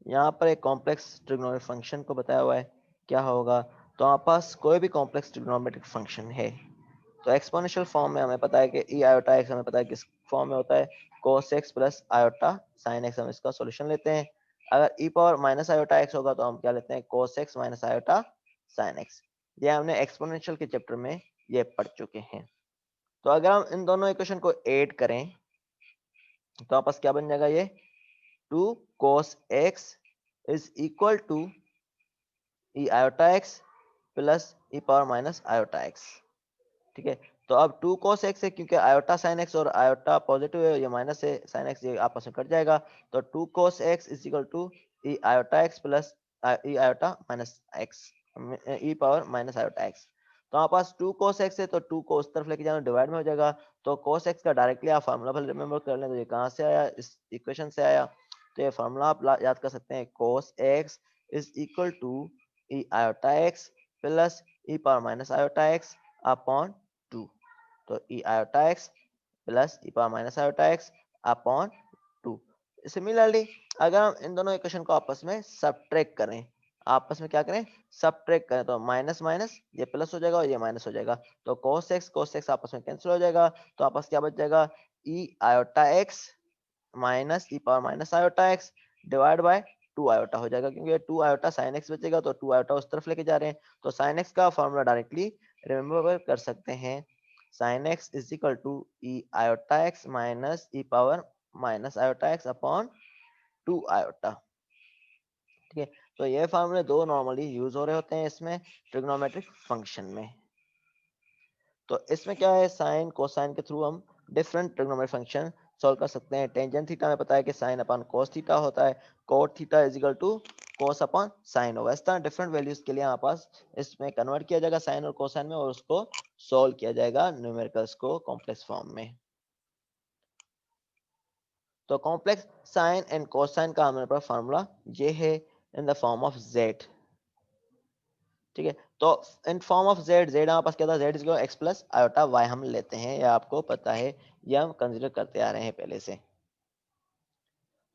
यहाँ पर एक कॉम्प्लेक्स ट्रिग्नोमेट्रिक फंक्शन को बताया हुआ है क्या होगा। तो हमारे पास कोई भी कॉम्प्लेक्स ट्रिग्नोमेट्रिक फंक्शन है तो एक्सपोनेंशियल फॉर्म में हमें पता है कि ई आयोटा एक्स हमें पता है किस फॉर्म में होता है, cos x plus iota sin x। हम इसका सॉल्यूशन लेते हैं। अगर e power minus iota x होगा तो हम क्या लेते हैं, cos x minus iota sin x। ये हमने एक्सपोनेंशियल के चैप्टर में ये पढ़ चुके हैं। तो अगर हम इन दोनों इक्वेशन को ऐड करें तो आपस क्या बन जाएगा, ये 2 cos x is equal to e iota x plus e power minus iota x. ठीक है। तो अब 2 cos x है क्योंकि आयोटा sin x और आयोटा पॉजिटिव है, ये माइनस है, sin x ये आपस में कट जाएगा। तो 2 cos x is equal to e iota x plus e iota minus x, e power minus iota x। तो हमारे पास 2 cos x है तो 2 को उस तरफ लेके जाना, डिवाइड में हो जाएगा। तो cos x का डायरेक्टली आप फार्मूला भले रिमेंबर कर लें, तो ये कहाँ से आया, इस इक्वेशन से आया। तो ये फार्मूला आप याद कर सकते हैं, cos x is equal to e iota x plus e power minus iota x upon 2। तो e iota x plus e power minus iota x upon 2। Similarly अगर हम इन दोनों इक्वेशन को आपस में सब्ट्रैक्ट करें, आपस में क्या करें, सब्ट्रैक्ट करें, तो माइनस माइनस ये प्लस हो जाएगा और ये माइनस हो जाएगा। तो cos x आपस में कैंसिल हो जाएगा। तो आपस क्या बच जाएगा, ई iota x minus E power minus iota x divide by 2 iota हो जाएगा, क्योंकि 2 आयोटा साइन एक्स बचेगा तो 2 आयोटा उस तरफ लेके जा रहे हैं। तो साइन एक्स का फॉर्मूला डायरेक्टली रिमेंबर कर सकते हैं, sine x is equal to e iota x minus E power minus iota x upon 2 iota. ठीक है। तो ये फॉर्मूले दो नॉर्मली यूज हो रहे होते हैं इसमें ट्रिग्नोमेट्रिक फंक्शन में। तो इसमें क्या है, साइन कोसाइन के थ्रू हम डिफरेंट ट्रिग्नोमेट्रिक फंक्शन सॉल्व कर सकते हैं। टेंजेंट थीटा में पता है कि साइन अपॉन कोस थीटा होता है, cot theta is equal to cos upon sine होगा। इस तरह डिफरेंट वैल्यूज के लिए हमारे पास इसमें कन्वर्ट किया जाएगा साइन और कोसाइन में, और उसको सॉल्व किया जाएगा न्यूमेरिकल्स को कॉम्प्लेक्स फॉर्म में। तो कॉम्प्लेक्स साइन एंड कोसाइन का हमारे पास फार्मूला ये है in the form of z. ठीक है। तो in form of z, z हमारे पास क्या था, z is equal x plus iota y हम लेते हैं, ये आपको पता है, ये हम कंसीडर करते आ रहे हैं पहले से।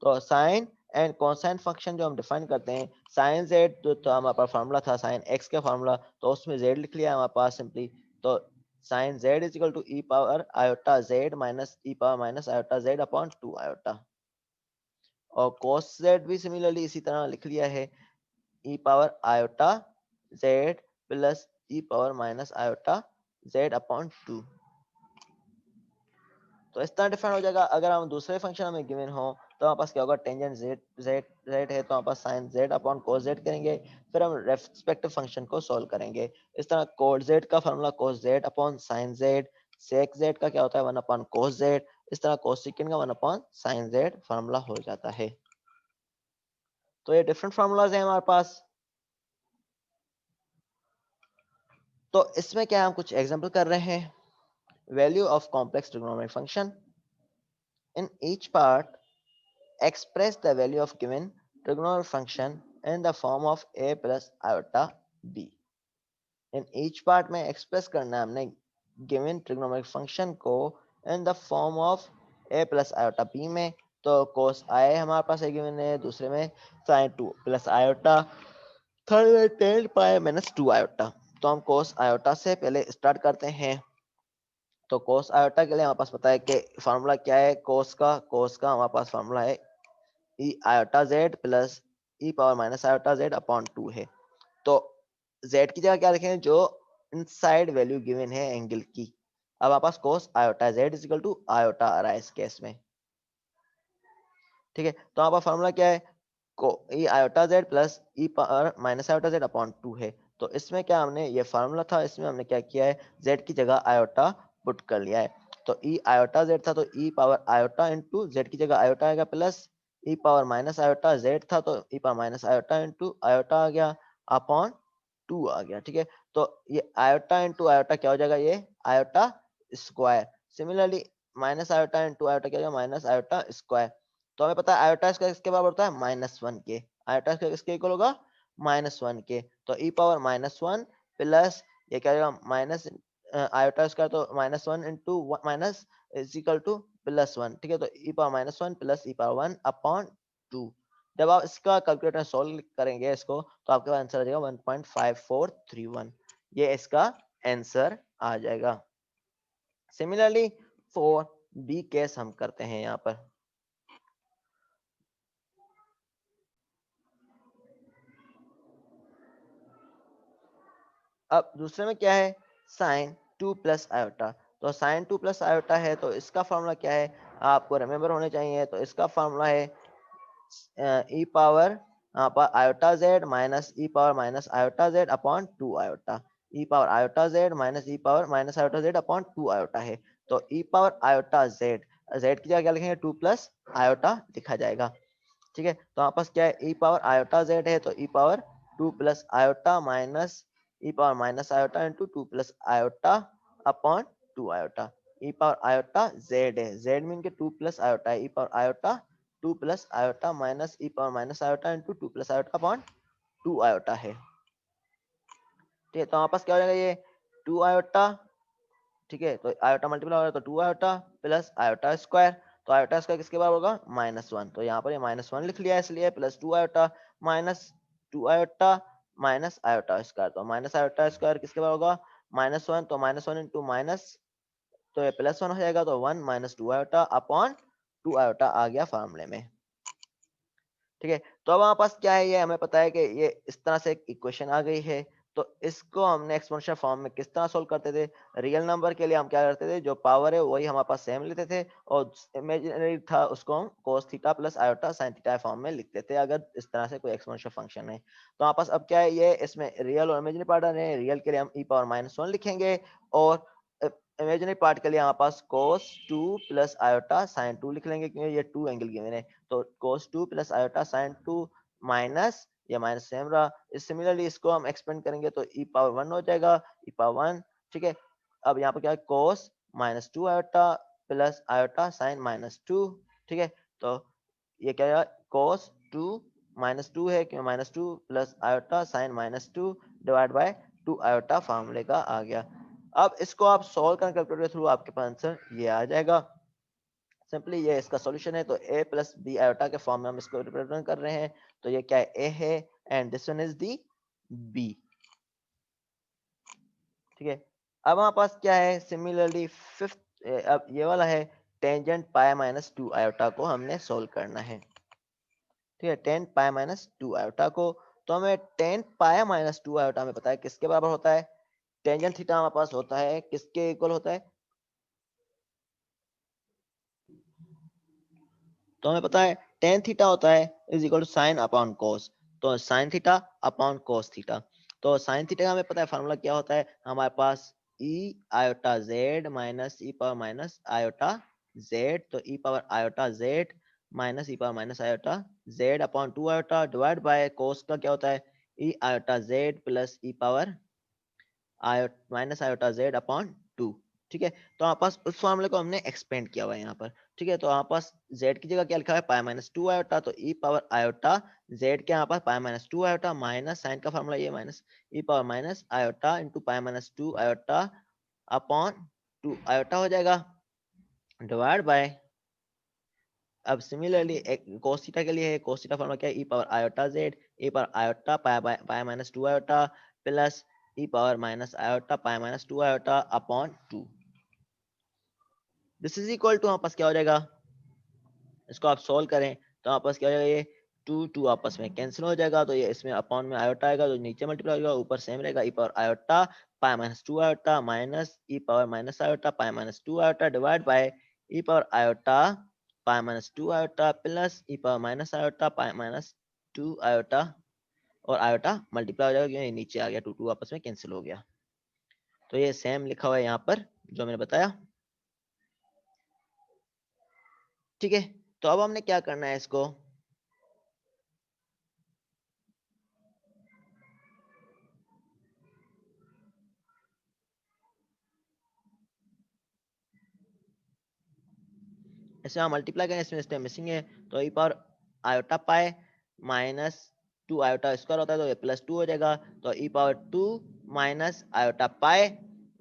तो साइन एंड कोसाइन फंक्शन जो हम डिफाइन करते हैं, साइन जेड जो था हमारे पास फार्मूला था साइन एक्स का फार्मूला, तो उसमें जेड लिख लिया हमारे पास सिंपली। तो sine Z is equal to E power iota Z minus E power minus iota Z upon 2 iota. और कोस जेड भी सिमिलरली इसी तरह लिख लिया है, e power iota z plus e power minus iota Z upon 2। तो इस तरह डिफाइन हो जाएगा। अगर हम दूसरे फंक्शन हमें गिवन हो तो हमारे पास क्या होगा, टेंजेंट जेड जेड जेड है तो हमारे पास sine z upon cos z करेंगे, फिर हम रेस्पेक्टिव फंक्शन को सॉल्व करेंगे। इस तरह कोट जेड का formula cos z upon sine z, sec z का क्या होता है 1 अपॉन कोस जेड, इस तरह कोस सेकंड का 1 अपॉन साइन जेड फार्मूला हो जाता है। तो ये डिफरेंट फार्मूलाज हैं हमारे पास। तो इसमें क्या हम कुछ एग्जांपल कर रहे हैं, value of complex trigonometric function in each part express the value of given trigonometric function in the form of a plus iota b। in each part में express करना है हमने given trigonometric function को in the form of a plus iota b में। तो cos i हमारे पास है given है, दूसरे में sin 2 plus iota, थर्ड में tan pi minus 2 iota। तो हम cos iota से पहले स्टार्ट करते हैं। तो cos iota के लिए हमारे पास पता है कि फार्मूला क्या है, cos का हमारे पास फार्मूला है e iota z plus e power minus iota Z upon 2 है। तो जेड की जगह क्या लिखेंगे, जो इनसाइड वैल्यू गिवन है एंगल की। अब हमारे पास cos iota z is equal to iota आ रहा है इस केस में। ठीक है। तो हमारा फार्मूला क्या है, को e iota z plus e power minus iota Z upon 2 है। तो इसमें क्या हमने, ये फार्मूला था, इसमें हमने क्या किया है, जेड की जगह आयोटा पुट कर लिया है। तो ई आयोटा जेड था तो e power iota into z की जगह आयोटा आएगा, plus e power minus iota z था तो e power minus iota into iota आ गया अपॉन 2 आ गया। ठीक है। तो ये आयोटा इंटू आयोटा क्या हो जाएगा, ये iota square. Similarly minus iota into iota क्या हो जाएगा, माइनस आयोटा स्क्वायर। तो हमें पता है आयोटा स्क्वायर किसके बराबर होता है, -1 के। आयोटा स्क्वायर किसके इक्वल होगा, -1 के। तो ई पावर -1 प्लस ये क्या होगा, माइनस आयोटा स्क्वायर तो -1 into minus is equal to +1। ठीक है। तो e power -1 plus e power 1 upon 2। जब आप इसका कैलकुलेटर सॉल्व करेंगे इसको, तो आपके पास आंसर आ जाएगा 1.5431। ये इसका आंसर आ जाएगा। सिमिलरली फॉर बी केस हम करते हैं यहाँ पर। अब दूसरे में क्या है, साइन 2 प्लस आयोटा। तो साइन 2 प्लस आयोटा है, तो इसका फॉर्मूला क्या है, आपको रिमेम्बर होने चाहिए। तो इसका फॉर्मूला है ई पावर पर आयोटा जेड माइनस ई power minus iota Z upon 2 iota. E power iota Z minus ई power minus iota Z upon 2 iota है। तो e power iota z, z की जगह क्या लिखेंगे, 2 प्लस आयोटा लिखा जाएगा। ठीक है, तो हमारे पास क्या है, ई पावर आयोटा जेड है, तो e power 2 plus iota minus ई power minus iota into 2 plus iota upon 2 iota. E power iota z है, जेड मीन के 2 प्लस आयोटा है, e power iota 2 plus iota minus ई power minus iota into 2 plus iota upon 2 iota है। ठीक है, तो हमारे पास क्या हो जाएगा, ये 2 आयोटा। ठीक है, तो आयोटा मल्टीप्लाई हो रहा है, तो 2 आयोटा प्लस आयोटा स्क्वायर। तो आयोटा स्क्वायर किसके बराबर होगा, -1। तो यहाँ पर ये -1 लिख लिया है, इसलिए plus 2 iota minus 2 iota minus iota square. तो माइनस आयोटा स्क्वायर किसके बराबर होगा, -1। तो -1 इंटू माइनस, तो ये +1 हो जाएगा। तो 1 माइनस 2 आयोटा अपॉन 2 आयोटा आ गया फार्मूले में। ठीक है, तो अब हमारे पास क्या है, ये हमें पता है कि ये इस तरह से एक इक्वेशन आ गई है। तो इसको हमने एक्सपोनेंशियल फॉर्म में किस तरह सोल्व करते थे, रियल नंबर के लिए हम क्या करते थे, जो पावर है वही हमारे पास सेम लेते थे, और इमेजिनरी था उसको हम cos theta plus iota sin theta form में लिखते थे, अगर इस तरह से कोई एक्सपोनेंशियल फंक्शन है। तो हमारे पास अब क्या है, ये इसमें रियल और इमेजिनरी पार्ट है। रियल के लिए हम e पावर -1 लिखेंगे, और इमेजिनरी पार्ट के लिए हमारे पास cos 2 प्लस आयोटा sin 2 लिख लेंगे, क्योंकि ये 2 एंगल गिवन है। तो cos 2 plus iota sin 2 minus, ये माइनस सेम रहा। सिमिलरली इसको हम एक्सपेंड करेंगे तो e पावर 1 हो जाएगा, e पावर 1। ठीक है, अब यहाँ पर क्या है, cos -2 iota plus iota sin -2। ठीक है, तो ये क्या है, cos 2 -2 है, क्यों -2 plus iota sin -2 divide bye 2 iota फार्मूले का आ गया। अब इसको आप सॉल्व करें कैलकुलेटर के थ्रू, आपके पास आंसर ये आ जाएगा। सिंपली ये इसका सॉल्यूशन है। तो a प्लस बी आयोटा के फॉर्म में हम इसको रिप्रेजेंट कर रहे हैं। तो ये क्या है, a है, and this one is the b। ठीक है, अब हमारे पास क्या है, सिमिलरली फिफ्थ, अब ये वाला है टेंजेंट पाई -2 आयोटा को हमने सोल्व करना है। ठीक है, टेन पाई -2 आयोटा को, तो हमें टेन पाई -2 आयोटा में पता है किसके बराबर होता है, टेंजेंट थीटा हमारे पास होता है, किसके इक्वल होता है, तो हमें पता है टेन थीटा होता है is equal to sine upon cos. तो sine theta upon cos theta. तो साइन थीटा का हमें पता है फार्मूला क्या होता है, हमारे पास ई आयोटा जेड माइनस ई पावर माइनस आयोटा जेड। तो e power iota Z minus E power minus iota Z upon 2 iota divide by cos का क्या होता है, e iota z plus e power iota minus iota Z upon 2। ठीक है, तो हमारे पास उस फॉर्मूले को हमने एक्सपेंड किया हुआ है यहाँ पर। ठीक है, तो हमारे पास z की जगह क्या लिखा है, पाई -2 आयोटा। तो e पावर आयोटा z के यहाँ पर पाई -2 आयोटा माइनस साइन का फॉर्मूला ये minus e power minus iota into पाई -2 आयोटा अपॉन 2 आयोटा हो जाएगा डिवाइड बाय, अब सिमिलरली एक cos थीटा के लिए है, cos थीटा फॉर्मूला क्या है, e power iota z, e power iota pi -2 iota plus e power minus iota pi -2 iota upon 2। This is equal to, हमारे पास क्या हो जाएगा, इसको आप सोल्व करें तो आपस क्या हो जाएगा, ये 2 2 आपस में कैंसिल हो जाएगा। तो ये इसमें अपॉन में आयोटा आएगा, तो नीचे मल्टीप्लाई होगा, ऊपर सेम रहेगा, e power iota pi -2 iota minus E power minus iota pi -2 iota divide by e power iota pi -2 iota plus e power minus iota pi -2 iota, और आयोटा मल्टीप्लाई हो जाएगा क्योंकि ये नीचे आ गया, 2 2 आपस में कैंसिल हो गया। तो ये सेम लिखा हुआ है यहाँ पर जो मैंने बताया। ठीक है, तो अब हमने क्या करना है, इसको इसमें हम मल्टीप्लाई करें, इसमें स्टेप मिसिंग है। तो e power iota pi minus 2 iota square होता है, तो ये +2 हो जाएगा। तो e power 2 minus iota pi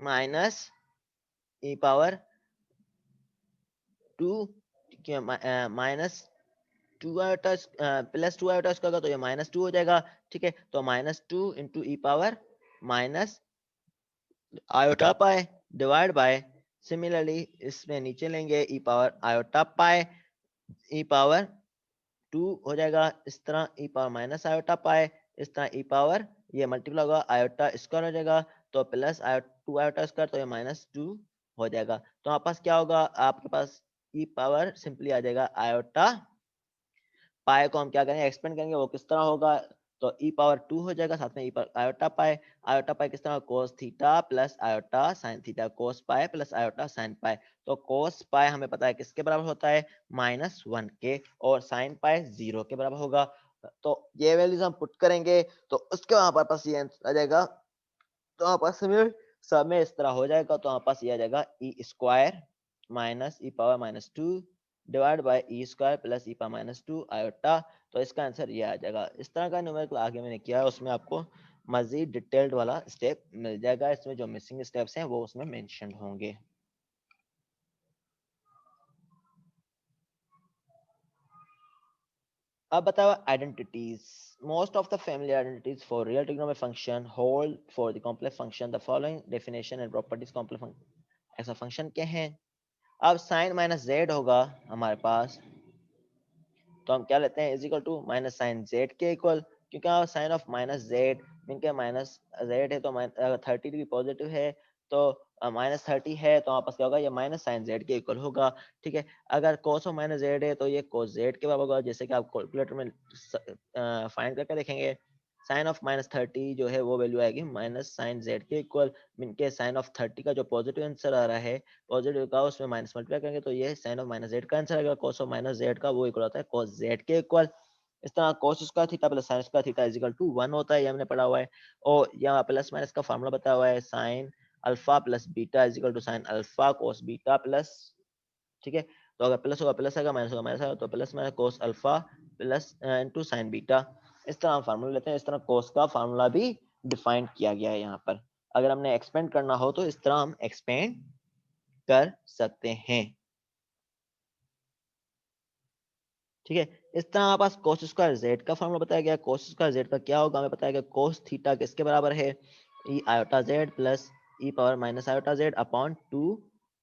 minus ई power 2 minus 2 iota plus 2 iota square का तो ये -2 हो जाएगा। ठीक है, तो -2 into e power minus iota pi divide by, similarly इसमें नीचे लेंगे ई पावर आयोटा पाई, ई पावर 2 हो जाएगा इस तरह, ई पावर माइनस आयोटा पाई इस तरह, ई पावर ये मल्टीप्लाई होगा आयोटा स्क्वायर हो जाएगा, तो प्लस 2 आयोटा स्क्वायर, तो ये -2 हो जाएगा। तो आपके पास क्या होगा, आपके पास ई पावर सिंपली आ जाएगा आयोटा पाई को हम क्या करेंगे एक्सपेंड करेंगे, वो किस तरह होगा, तो ई पावर 2 हो जाएगा, साथ में ई पावर आयोटा पाई किस तरह, cos theta plus iota sine theta, cos pi plus iota sine pi. तो कोस पाई हमें पता है किसके बराबर होता है, -1 के, और साइन पाई 0 के बराबर होगा। तो ये वैल्यूज हम पुट करेंगे तो उसके हमारे पास ये आंसर आ जाएगा। तो आपस में सब में इस तरह हो जाएगा, तो हमारे पास ये आ जाएगा e square minus E power -2 divide by e square plus e power -2 iota. तो इसका आंसर ये आ जाएगा। इस तरह का न्यूमेरिकल आगे मैंने किया है, उसमें आपको मजीद डिटेल्ड वाला स्टेप मिल जाएगा, इसमें जो मिसिंग स्टेप्स हैं वो उसमें मेंशन होंगे। अब बताओ identities. Most of the family identities for real trigonometric function hold for the complex function, the following definition and properties complex function ऐसा फंक्शन के हैं। अब साइन माइनस जेड होगा हमारे पास, तो हम क्या लेते हैं, is equal to minus sine z के इक्वल, क्योंकि sine of minus z mean के माइनस जेड है, तो 30 डिग्री पॉजिटिव है, तो -30 है, तो वापस क्या होगा, ये माइनस साइन जेड के इक्वल होगा। ठीक है, अगर कोस ऑफ माइनस जेड है तो ये कोस जेड के बराबर होगा, जैसे कि आप कैलकुलेटर में फाइंड करके देखेंगे। साइन ऑफ -30 जो है वो वैल्यू आएगी माइनस साइन जेड के इक्वल, मीन के साइन ऑफ 30 का जो पॉजिटिव आंसर आ रहा है, पॉजिटिव का उसमें माइनस मल्टीप्लाई करेंगे तो ये साइन ऑफ माइनस जेड का आंसर आएगा, cos ऑफ माइनस जेड का वो इक्वल होता है cos जेड के इक्वल। इस तरह cos square theta plus sin square theta is equal to 1 होता है, ये हमने पढ़ा हुआ है। और यहाँ प्लस माइनस का फार्मूला बताया हुआ है, sin alpha plus beta is equal to sin alpha cos beta plus, ठीक है, तो अगर प्लस होगा प्लस आएगा, माइनस होगा माइनस आएगा, तो plus minus cos alpha plus into sin beta. इस तरह हम फार्मूला लेते हैं, इस तरह cos का फार्मूला भी डिफाइन किया गया है यहाँ पर। अगर हमने एक्सपेंड करना हो तो इस तरह हम एक्सपेंड कर सकते हैं। ठीक है, इस तरह हमारे पास cos स्क्वायर जेड का फॉर्मूला बताया गया। cos स्क्वायर जेड का क्या होगा हमें बताया गया, cos थीटा किसके बराबर है, e iota z plus e power minus iota Z upon 2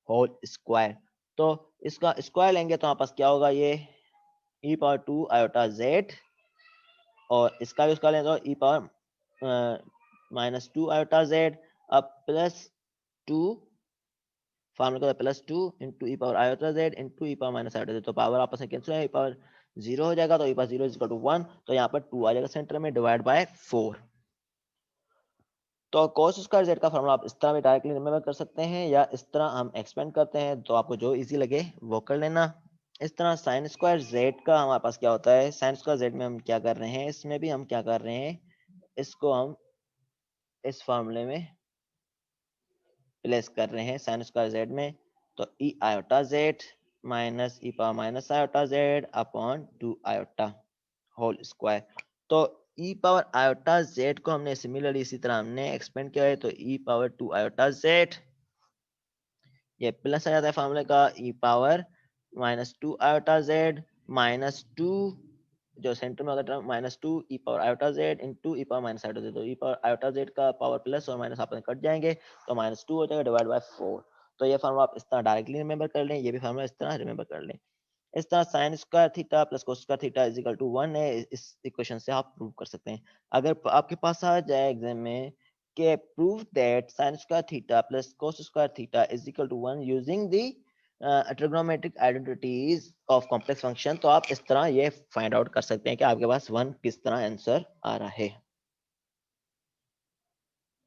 whole square. तो इसका स्क्वायर लेंगे तो हमारे पास क्या होगा, ये ई पावर 2 आयोटा जेड, और इसका भी स्क्वायर लेंगे तो ई पावर -2 आयोटा जेड, अब प्लस 2, फार्मूला का +2 into e power iota Z into e power minus iota z, तो पावर आपस में कैंसिल है, ई पावर 0 हो जाएगा, तो e power 0 is equal to 1, तो यहाँ पर 2 आ जाएगा सेंटर में, डिवाइड बाय 4। तो cos स्क्वायर जेड का फार्मूला आप इस तरह भी डायरेक्टली रिमेम्बर कर सकते हैं, या इस तरह हम एक्सपेंड करते हैं, तो आपको जो इजी लगे वो कर लेना। इस तरह साइन स्क्वायर जेड का हमारे पास क्या होता है, साइन स्क्वायर जेड में हम क्या कर रहे हैं, इसमें भी हम क्या कर रहे हैं, इसको हम इस फार्मूले में प्लेस कर रहे हैं साइन स्क्वायर जेड में, तो ई आयोटा जेड माइनस ई power minus iota Z upon 2 iota whole square. तो ई पावर आयोटा जेड को हमने सिमिलरली इसी तरह हमने एक्सपेंड किया है, तो ई पावर 2 आयोटा जेड, ये प्लस आ जाता है फार्मूले का, ई पावर -2 आयोटा जेड -2, जो सेंटर में होता है -2 ई power iota Z into e power minus iota z, तो ई पावर आयोटा जेड का पावर प्लस और माइनस आपस में कट जाएंगे, तो -2 हो जाएगा डिवाइड बाय 4। तो ये फार्मूला आप इस तरह डायरेक्टली रिमेंबर कर लें, ये भी फार्मूला इस तरह रिमेंबर कर लें। इस तरह sine square theta plus cos square theta is equal to 1 है, इस इक्वेशन से आप प्रूव कर सकते हैं। अगर आपके पास आ जाए एग्जाम में कि prove that sin square theta plus cos square theta is equal to 1 using the trigonometric identities of complex function, तो आप इस तरह ये फाइंड आउट कर सकते हैं कि आपके पास 1 किस तरह आंसर आ रहा है।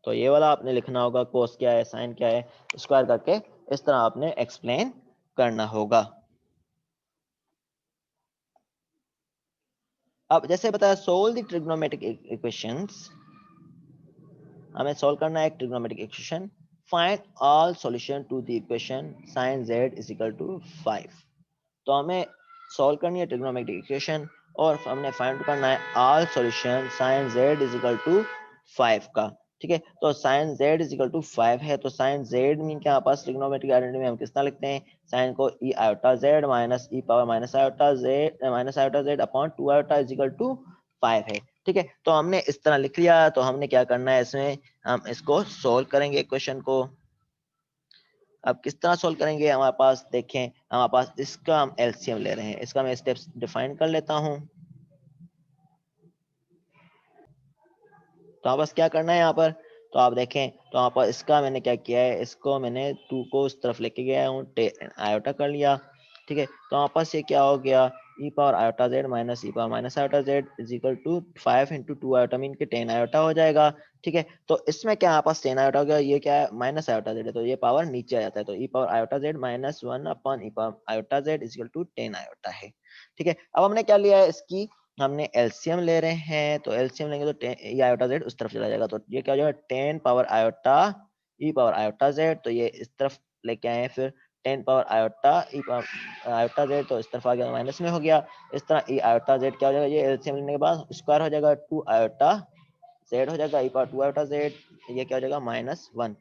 तो ये वाला आपने लिखना होगा, cos क्या है, sin क्या है, स्क्वायर करके इस तरह आपने एक्सप्लेन करना होगा। अब जैसे बताया सोल्व द ट्रिग्नोमेट्रिक इक्वेशंस, हमें सॉल्व करना है एक trigonometric equation, find all solution to the equation sin z is equal to 5। तो हमें सॉल्व करनी है ट्रिग्नोमेट्रिक इक्वेशन, और हमने फाइंड करना है all solution sin z is equal to 5 का। ठीक है। तो sine Z is equal to 5 है, तो साइन जेड मीन के हमारे पास ट्रिग्नोमेट्रिक आइडेंटिटी में हम कितना लिखते हैं, साइन को e iota Z minus E power minus iota Z upon 2 iota is equal to 5 है। ठीक है, तो हमने इस तरह लिख लिया। तो हमने क्या करना है, इसमें हम इसको सोल्व करेंगे क्वेश्चन को। अब किस तरह सोल्व करेंगे, हमारे पास देखें, हमारे पास इसका हम एलसीएम ले रहे हैं, इसका मैं स्टेप्स डिफाइन कर लेता हूं। तो आप बस क्या करना है यहाँ पर, तो आप देखें, तो यहाँ पर इसका मैंने क्या किया है, इसको मैंने 2 को उस तरफ लेके गया हूँ, आयोटा कर लिया। ठीक है, तो यहाँ पर से क्या हो गया, e power iota Z minus E power minus iota z is equal to 5 into 2 iota mean के 10 आयोटा हो जाएगा। ठीक है, तो इसमें क्या यहाँ पास 10 आयोटा हो गया, ये क्या है माइनस आयोटा जेड है, तो ये पावर नीचे आ जाता है, तो e power iota Z minus 1 upon e power iota z is equal to 10 iota है। ठीक है, अब हमने क्या लिया है, इसकी हमने एलसीएम ले रहे हैं, तो एलसीएम लेंगे तो ये आयोटा जेड उस तरफ चला जाएगा, तो ये क्या हो जाएगा 10 power iota e power iota z, तो ये इस तरफ लेके आए हैं, फिर 10 power iota e power iota z, तो इस तरफ आ गया माइनस में हो गया। इस तरह ई आयोटा जेड क्या हो जाएगा, ये एलसीएम लेने के बाद स्क्वायर हो जाएगा 2 आयोटा जेड हो जाएगा, ई पावर 2 आयोटा जेड, ये क्या हो जाएगा -1।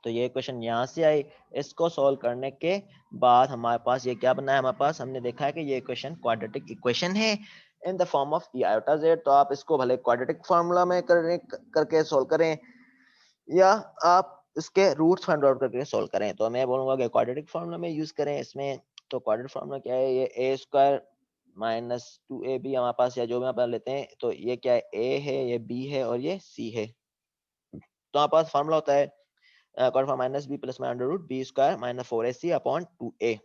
तो ये क्वेश्चन यहाँ से आई। इसको सॉल्व करने के बाद हमारे पास ये क्या बना है, हमारे पास हमने देखा है कि ये इक्वेशन क्वाड्रेटिक इक्वेशन है in the form of E iota z. तो आप इसको भले क्वाड्रेटिक फार्मूला में करके सॉल्व करें, या आप इसके रूट्स फाइंड आउट करके सॉल्व करें। तो मैं बोलूंगा कि क्वाड्रेटिक फार्मूला में यूज करें इसमें। तो क्वाड्रेटिक फार्मूला क्या है, ये ए स्क्वायर माइनस 2ab हमारे पास, या जो भी आप लेते हैं, तो ये क्या है, ए है, ये बी है और ये सी है। तो हमारे पास फार्मूला होता है cos माइनस बी प्लस में under root b square minus 4ac upon 2a।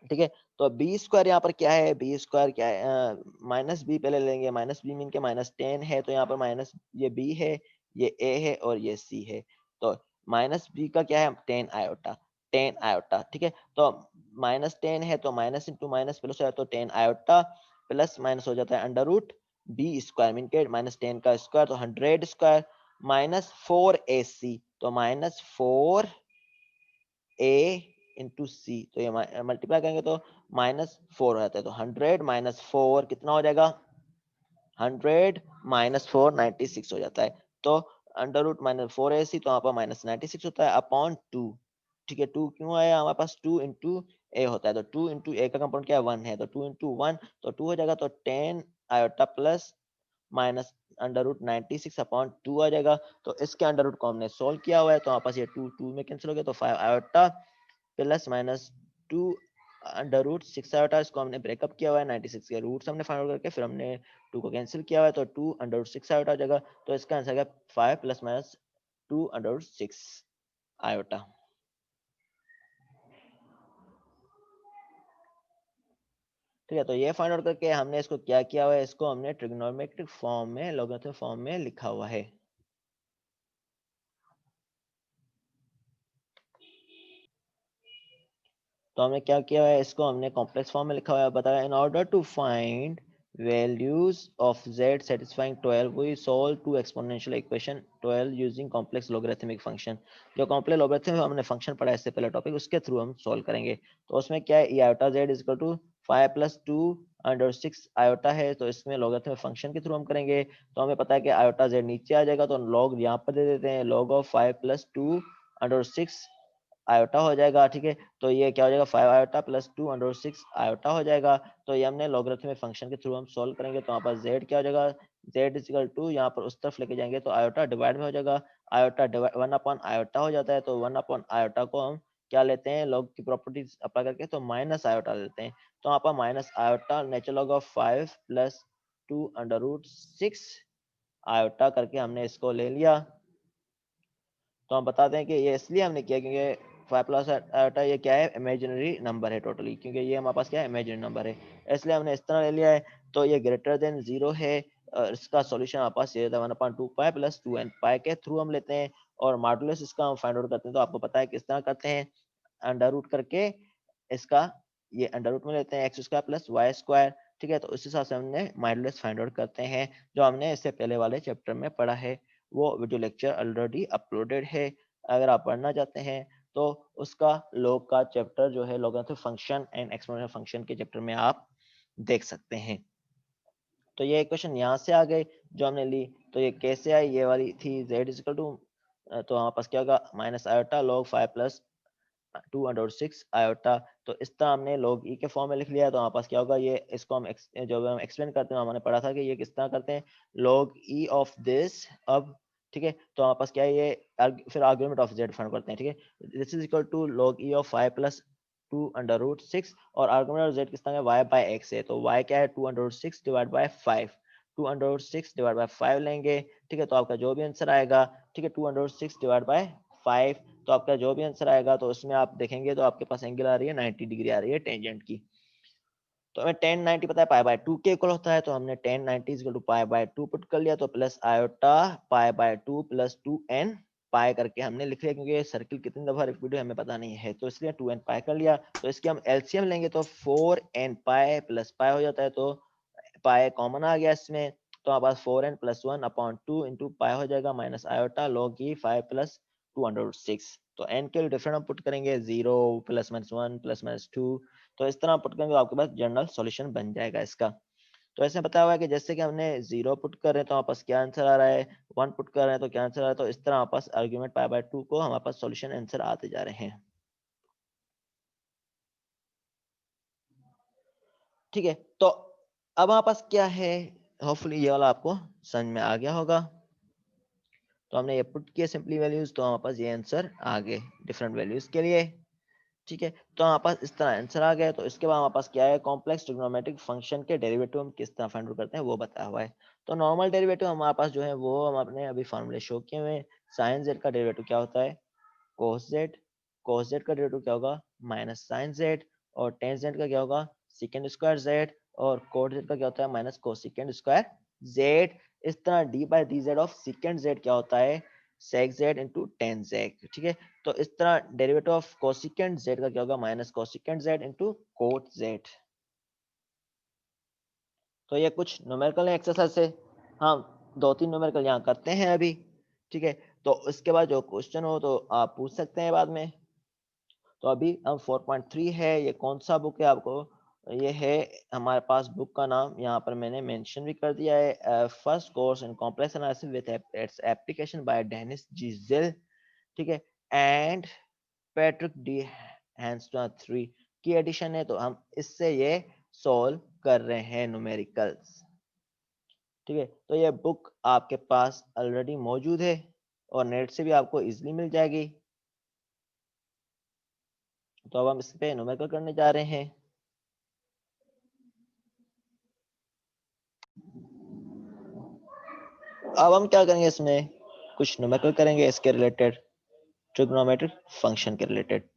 ठीक है, तो बी स्क्वायर यहाँ पर क्या है, बी स्क्वायर क्या है, माइनस बी पहले लेंगे, माइनस बी मीन के -10 है, तो यहाँ पर माइनस ये बी है, ये ए है और ये सी है। तो माइनस बी का क्या है 10 आयोटा, 10 आयोटा। ठीक है, तो -10 है, तो माइनस इंटू माइनस प्लस हो जाता है, तो 10 आयोटा प्लस माइनस हो जाता है under root b square mean के -10 का स्क्वायर, तो 100 स्क्वायर माइनस 4ac, तो -4a इंटू सी, तो ये मल्टीप्लाई करेंगे तो -4 हो जाता है, तो 100 माइनस 4 कितना हो जाएगा, 100 माइनस 4 96 हो जाता है। तो अंडर रूट -4ac, तो यहाँ पर -96 होता है अपॉन 2। ठीक है, 2 क्यों आया, हमारे पास 2 इंटू ए होता है, तो 2 इंटू ए का कंपाउंड क्या है 1 है, तो 2 इंटू 1 तो 2 हो जाएगा, तो 10 iota plus minus under root 96 upon 2 आ जाएगा। तो इसके अंडर रूट को हमने सोल्व किया हुआ है, तो हमारे पास ये 2 2 में कैंसिल हो गया, तो 5 iota plus minus 2 under root 6 iota, इसको हमने ब्रेकअप किया हुआ है, 96 के रूट्स हमने फाइंड आउट करके फिर हमने 2 को कैंसिल किया हुआ है, तो 2 अंडर रूट 6 आयोटा हो जाएगा। तो इसका आंसर है 5 plus minus 2 under root 6 iota. ठीक है, तो ये फाइंड आउट करके हमने इसको क्या किया हुआ है, इसको हमने ट्रिग्नोमेट्रिक फॉर्म में, लॉगरिथमिक फॉर्म में लिखा हुआ है। तो हमने क्या किया है, इसको हमने कॉम्प्लेक्स फॉर्म में लिखा हुआ है, बताया in order to find values of z satisfying 12 we solve two exponential equation 12 using complex logarithmic function। जो कॉम्प्लेक्स लोगरिथम हमने फंक्शन पढ़ा है इससे पहले टॉपिक, उसके थ्रू हम सॉल्व करेंगे। तो उसमें क्या है, iota z is equal to 5 plus 2 under 6 iota है, तो इसमें लोगरिथमिक फंक्शन के थ्रू हम करेंगे। तो हमें पता है कि आयोटा z नीचे आ जाएगा, तो लॉग यहाँ पर दे देते हैं, log of 5 plus 2 under 6 iota हो जाएगा। ठीक है, तो ये क्या हो जाएगा 5 आयोटा प्लस 2 अंडर 6 आयोटा हो जाएगा। तो ये हमने लॉगरिथमिक फंक्शन के थ्रू हम सॉल्व करेंगे, तो यहाँ पर z क्या हो जाएगा, z इज इक्वल टू, यहाँ पर उस तरफ लेके जाएंगे तो आयोटा डिवाइड में हो जाएगा, आयोटा डिवाइड 1 अपॉन आयोटा हो जाता है, तो 1 अपॉन आयोटा को हम क्या लेते हैं, लॉग की प्रॉपर्टीज अप्लाई करके तो माइनस आयोटा लेते हैं। तो यहाँ पर minus iota natural log of 5 plus 2 under root 6 iota करके हमने इसको ले लिया। तो हम बताते हैं कि ये इसलिए हमने किया क्योंकि 5 प्लस आयोटा ये क्या है, इमेजिनरी नंबर है टोटली, क्योंकि ये हमारे पास क्या है, इमेजिनरी नंबर है, इसलिए हमने इस तरह ले लिया है। तो ये ग्रेटर देन 0 है, और इसका सॉल्यूशन हमारे पास ये 1/2 पाई प्लस 2n पाई के थ्रू हम लेते हैं, और मॉडुलस इसका हम फाइंड आउट करते हैं। तो आपको पता है किस तरह करते हैं, अंडर रूट करके इसका ये अंडर रूट में लेते हैं x square plus y square. ठीक है, तो उस हिसाब से हमने मॉडुलस फाइंड आउट करते हैं, जो हमने इससे पहले वाले चैप्टर में पढ़ा है। वो वीडियो लेक्चर ऑलरेडी अपलोडेड है, अगर आप पढ़ना चाहते हैं तो उसका लॉग का चैप्टर जो है, logarithmic function and exponential function के चैप्टर में आप देख सकते हैं। तो ये इक्वेशन यहाँ से आ गई जो हमने ली। तो ये कैसे आई, ये वाली थी z इज इक्वल टू, तो हमारे पास क्या होगा minus iota log 5 plus 2/6 iota. तो इस तरह हमने log e के फॉर्म में लिख लिया। तो हमारे पास क्या होगा, ये इसको हम जो हम एक्सप्लेन करते हैं, हमने पढ़ा था कि ये किस तरह करते हैं, log e ऑफ दिस। अब ठीक है, तो हमारे पास क्या है, ये फिर आर्गुमेंट ऑफ z फाइंड करते हैं। ठीक है, this is equal to log e of 5 plus 2/6 और आर्गुमेंट ऑफ z किस तरह है, y बाय x है। तो y क्या है 2/6 डिवाइड बाय 5, 2/6 डिवाइड बाय 5 लेंगे। ठीक है, तो आपका जो भी आंसर आएगा, ठीक है 2/6 डिवाइड बाय 5, तो आपका जो भी आंसर आएगा तो उसमें आप देखेंगे तो आपके पास एंगल आ रही है 90 डिग्री आ रही है टेंजेंट की। तो हमें tan 90 पता है पाई बाय 2 के इक्वल होता है, तो हमने tan 90 equal to pi by 2 put कर लिया। तो plus iota pi by 2 plus 2n pi करके हमने लिख लिया, क्योंकि ये सर्किल कितनी दफा रिपीट हुई हमें पता नहीं है, तो इसलिए 2n पाई कर लिया। तो इसके हम एलसीएम लेंगे तो 4n पाई प्लस पाई हो जाता है, तो पाई कॉमन आ गया इसमें। तो हमारे पास 4n plus 1 upon 2 into pi हो जाएगा minus iota log e 5 plus 2/6। तो n के लिए डिफरेंट हम पुट करेंगे 0 प्लस माइनस 1 प्लस माइनस 2। तो इस तरह पुट करेंगे तो आपके पास जनरल सॉल्यूशन बन जाएगा इसका। तो ऐसे बताया हुआ है कि जैसे कि हमने 0 पुट कर रहे हैं तो हमारे पास क्या आंसर आ रहा है, 1 पुट कर रहे हैं तो क्या आंसर आ रहा है। तो इस तरह हमारे पास आर्ग्यूमेंट पाई बाय 2 को हमारे पास सॉल्यूशन आंसर आते जा रहे हैं। ठीक है, तो अब हमारे पास क्या है, होपफुली ये वाला आपको समझ में आ गया होगा। तो हमने ये पुट किया सिंपली वैल्यूज, तो हमारे पास ये आंसर आ गए डिफरेंट वैल्यूज के लिए। ठीक है, तो हमारे पास इस तरह आंसर आ गया। तो इसके बाद हमारे पास क्या है, कॉम्प्लेक्स ट्रिग्नोमेट्रिक फंक्शन के डेरिवेटिव हम किस तरह फाइंड आउट करते हैं वो बताया हुआ है। तो नॉर्मल डेरिवेटिव हमारे पास जो है वो हम अपने अभी फॉर्मूले शो किए हुए हैं। साइन जेड का डेरिवेटिव क्या होता है, कोस जेड। कोस जेड का डेरिवेटिव क्या होगा, माइनस साइन जेड। और टेन जेड का क्या होगा, सिकेंड स्क्वायर जेड। और कोट जेड का क्या होता है, माइनस कोसिकेंड स्क्वायर जेड। इस तरह d by d z of secant z क्या होता है, sec z into tan z. ठीक है, तो इस तरह डेरिवेटिव ऑफ कोसिकेंड जेड का क्या होगा, minus cosecant Z into cot z. तो ये कुछ न्यूमेरिकल एक्सरसाइज से हम दो तीन न्यूमेरिकल यहाँ करते हैं अभी। ठीक है, तो इसके बाद जो क्वेश्चन हो तो आप पूछ सकते हैं बाद में। तो अभी हम 4.3 है, ये कौन सा बुक है आपको, ये है हमारे पास बुक का नाम यहाँ पर मैंने मेंशन भी कर दिया है, first course in complex analysis with its application by Dennis G Zill. ठीक है, एंड पैट्रिक डी हैंसटन 3 की एडिशन है। तो हम इससे ये सॉल्व कर रहे हैं न्यूमेरिकल्स। ठीक है, तो ये बुक आपके पास ऑलरेडी मौजूद है और नेट से भी आपको इजीली मिल जाएगी। तो अब हम इस पे न्यूमेरिकल करने जा रहे हैं। अब हम क्या करेंगे, इसमें कुछ न्यूमेरिकल करेंगे इसके रिलेटेड, ट्रिग्नोमेट्रिक फंक्शन के रिलेटेड।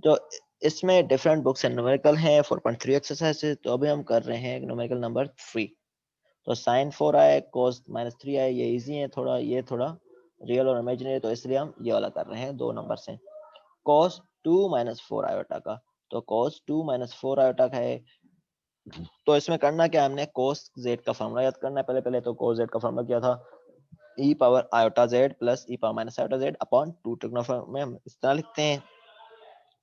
जो इसमें डिफरेंट बुक्स एंड न्यूमेरिकल हैं 4.3 एक्सरसाइज। तो अभी हम कर रहे हैं न्यूमेरिकल नंबर 3। तो साइन 4 आए, कोस -3 आए, ये इजी है थोड़ा, ये थोड़ा रियल और इमेजिनरी, तो इसलिए हम ये वाला कर रहे हैं, दो नंबर से। cos 2 -4 आयोटा का, तो cos 2 -4 आयोटा का है। तो इसमें करना क्या है, हमने cos z का फॉर्मूला याद करना है। पहले पहले तो cos z का फॉर्मूला क्या था, e power iota z plus e power minus iota z upon 2। Trigonometry में हम इस तरह लिखते हैं।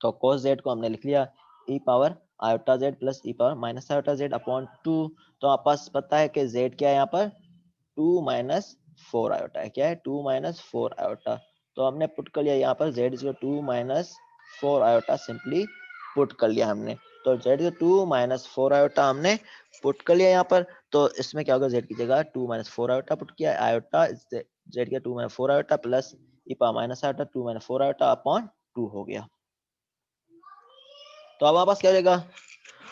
तो cos z को हमने लिख लिया e power iota z plus e power minus iota z upon 2। तो आप पास पता है कि z क्या है यहाँ पर, 2 -4 आयोटा है। क्या है, 2 -4 आयोटा। तो हमने पुट कर लिया यहाँ पर z is 2 -4 iota, simply put कर लिया हमने। तो z इज 2 -4 आयोटा हमने पुट कर लिया यहाँ पर। तो इसमें क्या होगा, z की जगह 2 -4 आयोटा पुट किया, आयोटा z का 2 -4 iota plus e power minus iota 2 -4 iota upon 2 हो गया। तो अब हमारे पास क्या हो जाएगा,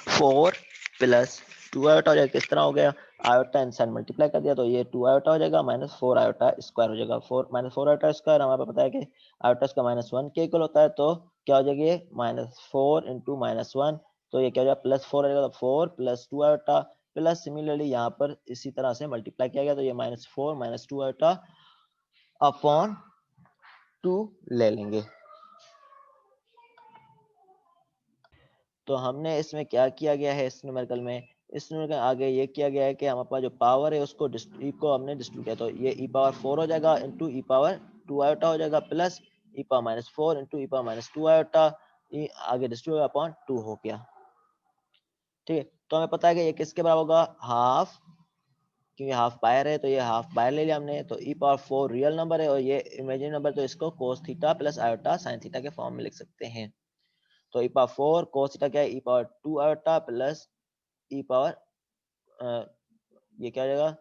4 प्लस 2 आयोटा हो जाएगा। किस तरह हो गया, आयोटा इंसान मल्टीप्लाई कर दिया तो ये 2 आयोटा हो जाएगा, -4 आयोटा स्क्वायर हो जाएगा। 4 -4 आयोटा स्क्वायर हमारे पता है कि आयोटा का -1 के इक्वल होता है। तो क्या हो जाएगा, ये -4 इंटू -1, तो ये क्या हो जाएगा +4 हो जाएगा। तो 4 प्लस 2 आयोटा प्लस सिमिलरली यहाँ पर इसी तरह से मल्टीप्लाई किया गया, तो ये -4 -2 आयोटा अपॉन 2 ले लेंगे। तो हमने इसमें क्या किया गया है, इस न्यूमेरिकल में, इस न्यूमेरिकल आगे ये किया गया है कि हमारे पास जो पावर है उसको ई को हमने डिस्ट्रीब्यूट किया। तो ये e पावर 4 हो जाएगा इंटू e पावर 2 आयोटा हो जाएगा plus e power -4 into e power -2 iota, ये आगे डिस्ट्रीब्यूट अपॉन 2 हो गया। ठीक है, तो हमें पता है कि ये किसके बराबर होगा, हाफ क्योंकि हाफ बायर है तो ये हाफ बायर ले लिया हमने, तो ई पावर 4 रियल नंबर है और ये इमेजिनरी नंबर, तो इसको कोस theta plus iota sine theta के फॉर्म में लिख सकते हैं। तो ई पावर 4 कोस थीटा क्या है, e power 2 iota plus e power ये क्या हो जाएगा,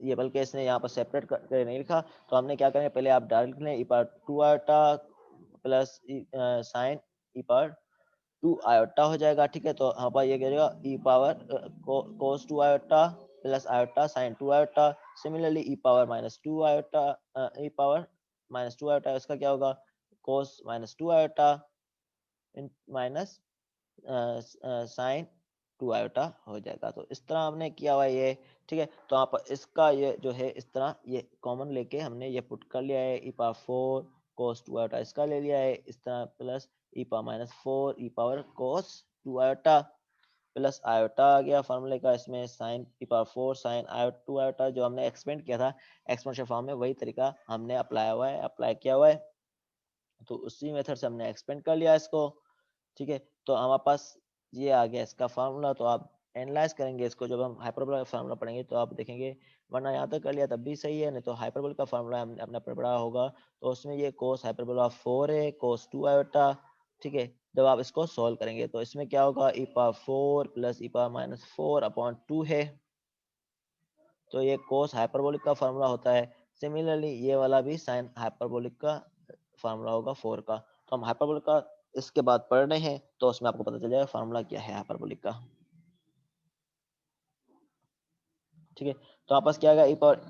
ये बल्कि इसने यहाँ पर सेपरेट करके नहीं लिखा, तो हमने क्या करेंगे, पहले आप डायरेक्ट लिख लें ई पावर 2 आयोटा प्लस साइन ई पावर 2 आयोटा हो जाएगा। ठीक है, तो यहाँ पर ये क्या हो जाएगा, e power cos 2 iota plus iota sine 2 iota. Similarly e power minus 2 iota, e power minus 2 iota, इसका क्या होगा, cos minus 2 iota minus sine 2 iota हो जाएगा। तो इस तरह हमने किया हुआ है ये। ठीक है, तो आप इसका ये जो है इस तरह ये कॉमन लेके हमने ये पुट कर लिया है, ई पावर 4 कोस 2 आयोटा इसका ले लिया है इस तरह, प्लस ई पावर माइनस 4 ई power cos 2 iota plus iota आ गया फॉर्मूले का, इसमें साइन ई पावर 4 साइन आयोटा 2 आयोटा जो हमने एक्सपेंड किया था एक्सपोनेंशियल फॉर्म में, वही तरीका हमने अप्लाई किया हुआ है। तो उसी मेथड से हमने एक्सपेंड कर लिया इसको। ठीक है, तो हमारे पास ये आ गया इसका फार्मूला। तो आप एनालाइज करेंगे इसको, जब हम हाइपरबोला का फार्मूला पढ़ेंगे तो आप देखेंगे, वरना यहाँ तक कर लिया तब भी सही है, नहीं तो हाइपरबोला का फार्मूला हमने अपना पढ़ा होगा, तो उसमें ये कोस हाइपरबोला 4 है कोस 2 आयोटा। ठीक है, जब आप इसको सॉल्व करेंगे तो इसमें क्या होगा, e power 4 plus e power minus 4 upon 2 है, तो ये कोस हाइपरबोलिक का फार्मूला होता है। सिमिलरली ये वाला भी साइन हाइपरबोलिक का फार्मूला होगा 4 का। तो हम हाइपरबोलिक का इसके बाद पढ़ रहे हैं, तो उसमें आपको पता चल जाएगा फार्मूला क्या है हाइपरबोलिक का। ठीक है, तो आपस क्या आएगा, ई पावर,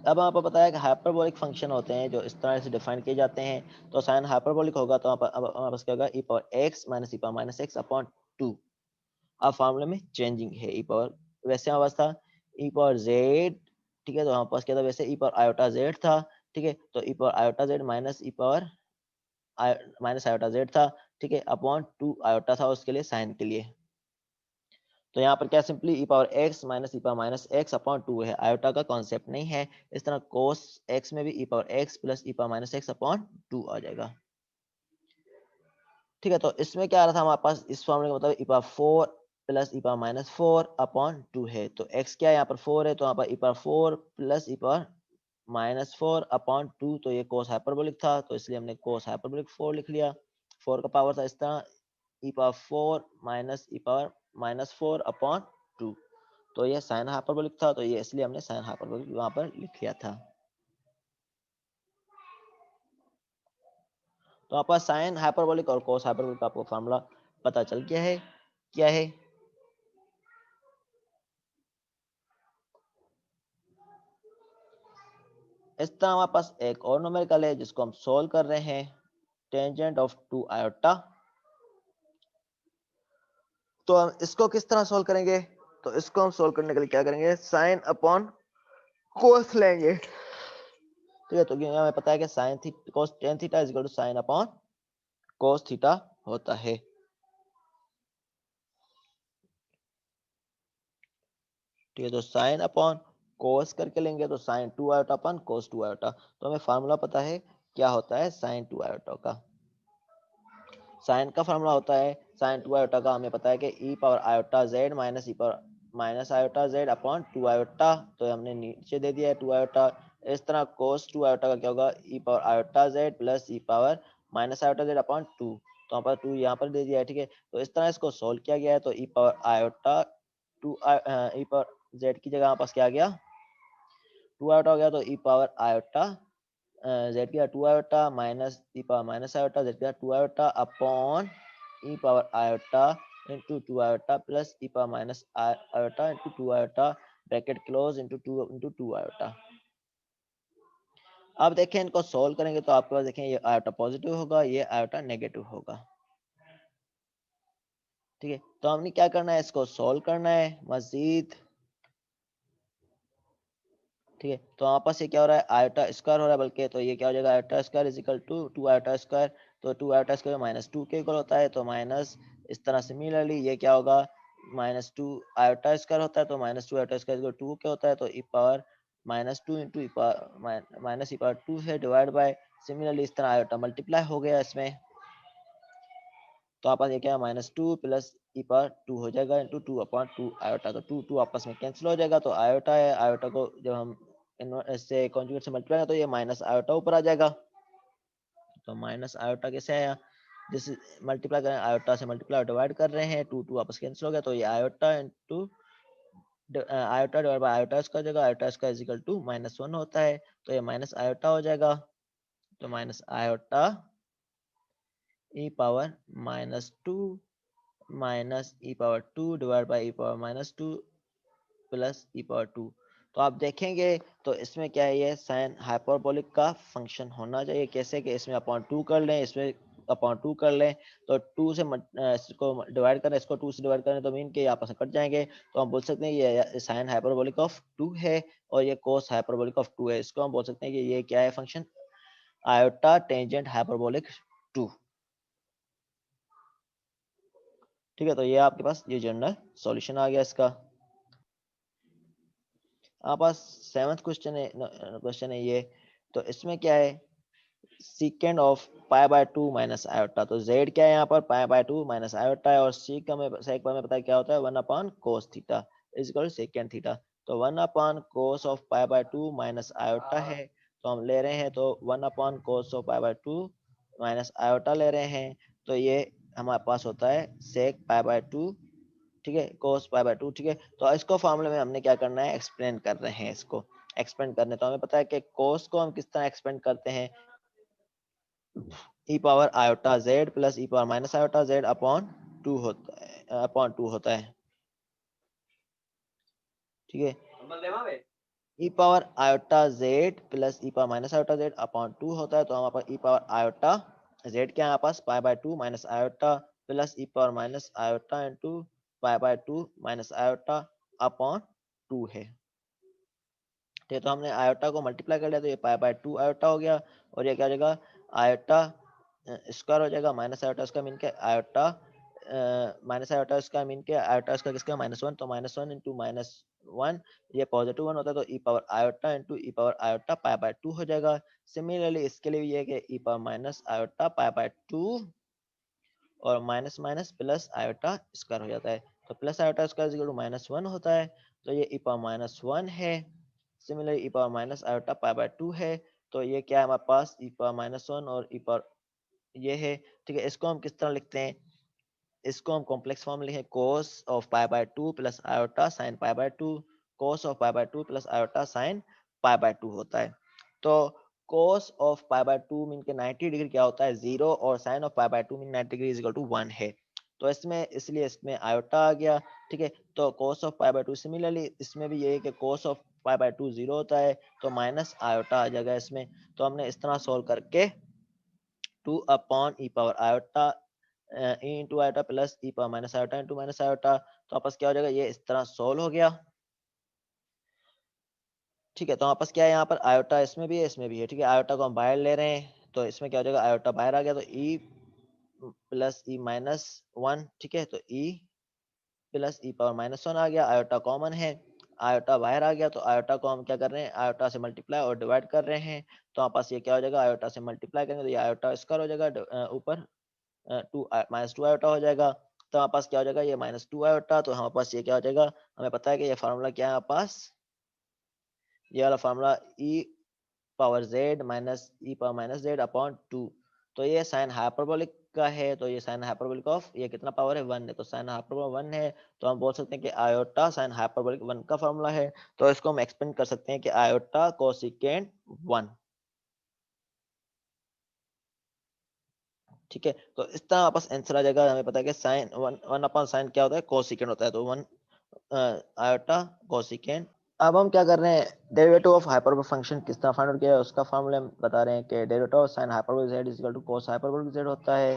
अब आपको पता है कि हाइपरबोलिक फंक्शन होते हैं जो इस तरह से डिफाइन किए जाते हैं, तो साइन हाइपरबोलिक होगा तो अब आपस क्या होगा, ई पावर एक्स माइनस ई पावर माइनस एक्स अपॉन 2। अब फार्मूले में चेंजिंग है, ई पावर वैसे हमारे पास था ई पावर जेड। ठीक है, तो हमारे पास क्या था, वैसे ई पावर आयोटा जेड था। ठीक है, तो e power iota Z minus ई पावर माइनस आयोटा जेड था। ठीक है, अपॉन 2 आयोटा था उसके लिए साइन के लिए। तो यहाँ पर क्या, सिंपली ई पावर एक्स माइनस ई पावर माइनस एक्स अपॉन 2 है, आयोटा का कॉन्सेप्ट नहीं है। इस तरह कोस एक्स में भी ई power x plus e power minus x upon 2 आ जाएगा। ठीक है, तो इसमें क्या आ रहा था हमारे पास, इस फॉर्मूले का मतलब ई power 4 plus e power minus 4 upon 2 है, तो x क्या है, यहाँ पर 4 है, तो यहाँ पर ई power 4 plus e power minus 4 upon 2, तो ये कोस हाइपरबोलिक था तो इसलिए हमने कोस हाइपरबोलिक 4 लिख लिया। 4 का पावर था इस तरह, ई पावर 4 माइनस ई पावर माइनस 4 अपॉन 2, तो ये साइन हाइपरबोलिक था, तो ये इसलिए हमने साइन हाइपरबोलिक वहां पर लिख लिया था। तो आपका साइन हाइपरबोलिक और कोस हाइपरबोलिक का आपको फार्मूला पता चल गया है, क्या है। इस तरह हमारे पास एक और न्यूमेरिकल है जिसको हम सोल्व कर रहे हैं, टेंजेंट ऑफ 2 आयोटा। तो हम इसको किस तरह सोल्व करेंगे, तो इसको हम सोल्व करने के लिए क्या करेंगे, साइन अपॉन कोस लेंगे। ठीक है, तो क्योंकि हमें पता है कि sine theta cos tan theta is equal to sine upon cos theta होता है। ठीक है, तो साइन अपॉन कोस करके लेंगे तो sine 2 iota upon cos 2 iota, तो हमें फार्मूला पता है क्या होता है साइन 2 आयोटा का। साइन का फार्मूला होता है साइन 2 आयोटा का, हमें पता है कि e power iota Z minus ई power minus iota Z upon 2 iota, तो हमने नीचे दे दिया है 2 आयोटा। इस तरह कोस 2 आयोटा का क्या होगा, e power iota z plus e power minus iota Z upon 2, तो यहाँ पर 2 यहाँ पर दे दिया है। ठीक है, तो इस तरह इसको सोल्व किया गया है, तो ई पावर आयोटा 2 ई पावर जेड की जगह पास क्या आ गया, 2 आयोटा हो गया, तो ई पावर आयोटा जेड की 2 आयोटा माइनस ई पावर माइनस आयोटा जेड की 2 iota upon e power iota into 2 iota plus e power minus iota into 2 iota, bracket close into 2 iota. अब देखें इनको सोल्व करेंगे तो आपके पास देखें ये आयोटा पॉजिटिव होगा, ये आयोटा नेगेटिव होगा। ठीक है, तो हमने क्या करना है, इसको सोल्व करना है मजीद। ठीक है, तो आपस से क्या हो रहा है, आयोटा स्क्वायर हो रहा है बल्कि, तो ये क्या हो जाएगा, iota square is equal to 2 iota square, तो 2 आयोटा स्क्वायर माइनस 2 के इक्वल होता है, तो माइनस इस तरह सिमिलरली ये क्या होगा, माइनस 2 आयोटा स्क्वायर होता है, तो माइनस 2 आयोटा स्क्वायर इक्वल 2 क्या होता है, तो e power minus 2 into e power minus ई पावर 2 है डिवाइड बाय, सिमिलरली इस तरह आयोटा मल्टीप्लाई हो गया इसमें, तो आपस ये क्या है, माइनस 2 प्लस ई पावर 2 हो जाएगा इंटू 2/2 आयोटा। तो 2 आपस में कैंसिल हो जाएगा, तो आयोटा है, आयोटा को जब हम इससे कॉन्जुगेट से मल्टीप्लाई करें तो ये माइनस आयोटा ऊपर आ जाएगा। तो माइनस आयोटा कैसे आया, जिस मल्टीप्लाई करें आयोटा से मल्टीप्लाई डिवाइड कर रहे हैं, 2 आपस कैंसिल हो गया, तो ये iota into iota divide by iota square हो जाएगा। Iota square is equal to -1 होता है, तो ये माइनस आयोटा हो जाएगा। तो minus iota e power -2 minus E power 2 divide by E power -2 plus e power 2। तो आप देखेंगे तो इसमें क्या है, ये साइन हाइपरबोलिक का फंक्शन होना चाहिए। कैसे कि इसमें अपॉन 2 कर लें, इसमें अपॉन 2 कर लें, तो 2 से इसको डिवाइड करें, इसको 2 से डिवाइड करें तो मीन के ये आपस में कट जाएंगे। तो हम बोल सकते हैं ये साइन हाइपरबोलिक ऑफ 2 है और ये कोस हाइपरबोलिक ऑफ 2 है। इसको हम बोल सकते हैं कि ये क्या है फंक्शन, आयोटा टेंजेंट हाइपरबोलिक 2। ठीक है, तो ये आपके पास ये जनरल सॉल्यूशन आ गया इसका। आप पास 7th क्वेश्चन है ये। तो इसमें क्या है, सीकेंड of pi by 2 minus iota. तो z क्या है यहाँ पर, पाई बाय 2 माइनस आयोटा है, और सीक का सेक में पता है क्या होता है, 1 upon cos theta is equal to secant theta. तो 1 upon cos of pi by 2 minus iota है, तो हम ले रहे हैं तो 1 upon cos of pi by 2 minus iota ले रहे हैं। तो ये हमारे पास होता है सेक पाई बाय 2, ठीक है, कोस पाई बाय 2। ठीक है, तो इसको फॉर्मूले में हमने क्या करना है, एक्सप्लेन कर रहे हैं इसको। एक्सपेंड करने तो हमें पता है कि कोस को हम किस तरह एक्सपेंड करते हैं, e power iota z plus e power minus iota Z upon 2 होता है, ठीक है। E power iota z plus e power minus iota Z upon 2 होता है। तो हमारे पास ई पावर आयोटा जेड क्या है हमारे पास, pi by 2 minus iota plus e power minus iota into pi by 2 minus iota upon 2 है। ठीक है, तो हमने आयोटा को मल्टीप्लाई कर लिया तो ये पाई बाय 2 आयोटा हो गया, और ये क्या हो जाएगा, आयोटा स्क्वायर हो जाएगा, माइनस आयोटा इसका मीन क्या, आयोटा माइनस आयोटा इसका मीन क्या, आयोटा इसका किसका -1, तो -1 इंटू -1 ये पॉजिटिव 1 होता है, तो e power iota into e power iota pi by 2 हो जाएगा। सिमिलरली इसके लिए भी ये कि e power minus iota pi by 2 और minus minus plus iota square हो जाता है, तो plus iota square equal to -1 होता है, तो ये ई पावर -1 है। Similarly e power minus iota pi by 2 है, तो ये क्या है हमारे पास, ई पावर -1 और ई पावर ये है। ठीक है, इसको हम किस तरह लिखते हैं, इसको हम कॉम्प्लेक्स फॉर्म लिखें, cos of pi by 2 plus iota sine pi by 2, cos of pi by 2 plus iota sine pi by 2 होता है। तो cos of pi by 2 mean के 90 डिग्री क्या होता है, 0, और sine of pi by 2 mean 90 degree is equal to 1 है। तो इसमें इसलिए इसमें आयोटा आ गया। ठीक है, तो cos of pi by 2, similarly इसमें भी ये है कि कोस ऑफ पाई बाय 2 0 होता है, तो माइनस आयोटा आ जाएगा इसमें। तो हमने इस तरह सोल्व करके 2 upon e power iota into iota plus e power minus iota into minus iota, तो आपस क्या हो जाएगा, ये इस तरह सोल्व हो गया। ठीक है, तो आपस क्या है, यहाँ पर आयोटा इसमें भी है इसमें भी है। ठीक है, आयोटा को हम बाहर ले रहे हैं, तो इसमें क्या हो जाएगा, आयोटा बाहर आ गया तो ई प्लस ई -1। ठीक है, तो ई प्लस ई पावर -1 आ गया, आयोटा कॉमन है, आयोटा बाहर आ गया, तो आयोटा को हम क्या कर रहे हैं, आयोटा से मल्टीप्लाई और डिवाइड कर रहे हैं। तो हमारे पास ये क्या हो जाएगा, आयोटा से मल्टीप्लाई करेंगे तो ये आयोटा स्क्वायर हो जाएगा, ऊपर -2 आयोटा हो जाएगा। तो हमारे पास क्या हो जाएगा, ये -2 आयोटा, तो हमारे पास ये क्या हो जाएगा, हमें पता है कि ये फार्मूला क्या है हमारे पास, ये वाला फार्मूला ई पावर जेड माइनस ई पावर माइनस जेड अपॉन 2। तो ये साइन हाइपरबोलिक का है, तो ये साइन हाइपरबोलिक ऑफ ये कितना पावर है, 1 है, तो साइन हाइपरबोलिक 1 है। तो हम बोल सकते हैं कि आयोटा साइन हाइपरबोलिक 1 का फार्मूला है। तो इसको हम एक्सपेंड कर सकते हैं कि आयोटा कोसिकेंट 1। ठीक है, तो इस तरह आपस आंसर आ जाएगा। हमें पता है कि साइन 1 अपॉन साइन क्या होता है, कोसिकेंट होता है, तो 1 आयोटा कोसिकेंट। अब हम क्या कर रहे हैं, डेरिवेटिव ऑफ हाइपरबोलिक फंक्शन किस तरह फाइंड आउट किया है उसका फार्मूला हम बता रहे हैं कि derivative of sine hyperbolic z is equal to cos hyperbolic z होता है,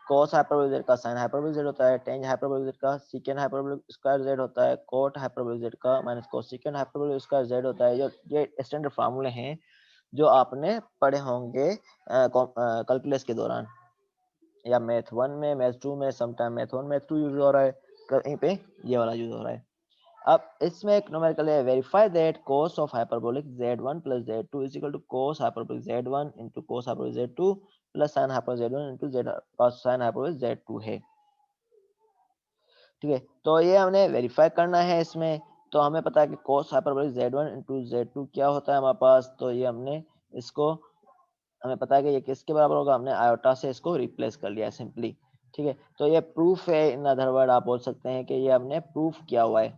cos हाइपरबोलिक z का sin हाइपरबोलिक z होता है, tan हाइपरबोलिक z का secant हाइपरबोलिक स्क्वायर z होता है, cot हाइपरबोलिक z का minus cosecant hyperbolic square z होता है। ये स्टैंडर्ड फार्मूले हैं जो आपने पढ़े होंगे कैलकुलस के दौरान, या मैथ 1 में, मैथ 2 में, समटाइम मैथ 1 मैथ 2 यूज हो रहा है, कहीं पे ये वाला यूज हो रहा है। अब इसमें एक न्यूमेरिकल है, verify that cos of hyperbolic z1 plus z2 is equal to cos hyperbolic z1 into cos hyperbolic z2 plus sin hyperbolic z1 into z cos sin hyperbolic z2 है। ठीक है, तो ये हमने वेरीफाई करना है इसमें। तो हमें पता है कि cos hyperbolic Z1 into Z2 क्या होता है हमारे पास, तो ये हमने इसको, हमें पता है कि ये किसके बराबर होगा, हमने आयोटा से इसको रिप्लेस कर लिया सिंपली। ठीक है, तो ये प्रूफ है, इन अदर वर्ड आप बोल सकते हैं कि ये हमने प्रूफ किया हुआ है।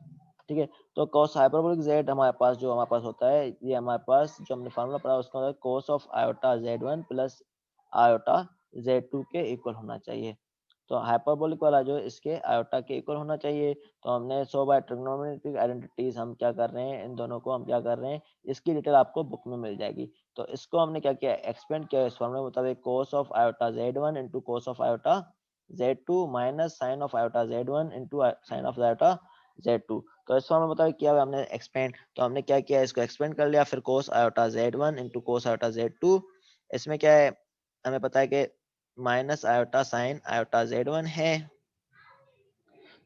ठीक है, तो cos हाइपरबोलिक Z हमारे पास जो हमारे पास होता है, ये हमारे पास जो हमने फार्मूला पढ़ा उसका होता है cos of iota Z1 plus iota Z2 के इक्वल होना चाहिए। तो हाइपरबोलिक वाला जो इसके आयोटा के इक्वल होना चाहिए। तो हमने सो बाय ट्रिग्नोमेट्रिक आइडेंटिटीज हम क्या कर रहे हैं, इन दोनों को हम क्या कर रहे हैं, इसकी डिटेल आपको बुक में मिल जाएगी। तो इसको हमने क्या किया, एक्सपेंड किया इस फॉर्मूले मुताबिक cos of iota Z1 into cos of iota Z2 minus sine of iota Z1 into sine of iota Z2। तो इस फॉर्मूले मुताबिक किया हुआ हमने एक्सपेंड, तो हमने क्या किया, इसको एक्सपेंड कर लिया, फिर cos iota Z1 into cos iota Z2। इसमें क्या है, हमें पता है कि minus iota sine iota Z1 है।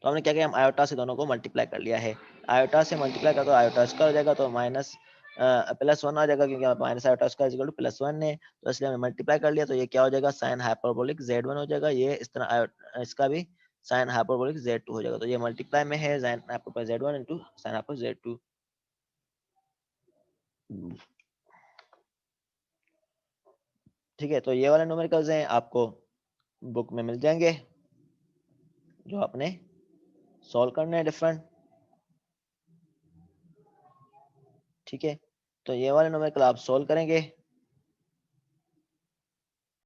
तो हमने क्या किया, हम आयोटा से दोनों को मल्टीप्लाई कर लिया है। आयोटा से मल्टीप्लाई कर, तो आयोटा स्क्वायर हो जाएगा, तो माइनस प्लस वन आ जाएगा, क्योंकि minus iota square equal two plus one है। तो इसलिए हमने मल्टीप्लाई कर लिया, तो ये क्या हो जाएगा, साइन हाइपरबोलिक Z1 हो जाएगा। ये इस तरह इसका भी साइन हाइपरबोलिक Z2 हो जाएगा। तो ये मल्टीप्लाई में है, sine hyperbolic Z1 into sine hyperbolic Z2। ठीक है, तो ये वाले न्यूमेरिकल्स हैं, आपको बुक में मिल जाएंगे, जो आपने सॉल्व करना है डिफरेंट। ठीक है, तो ये वाले न्यूमेरिकल आप सॉल्व करेंगे।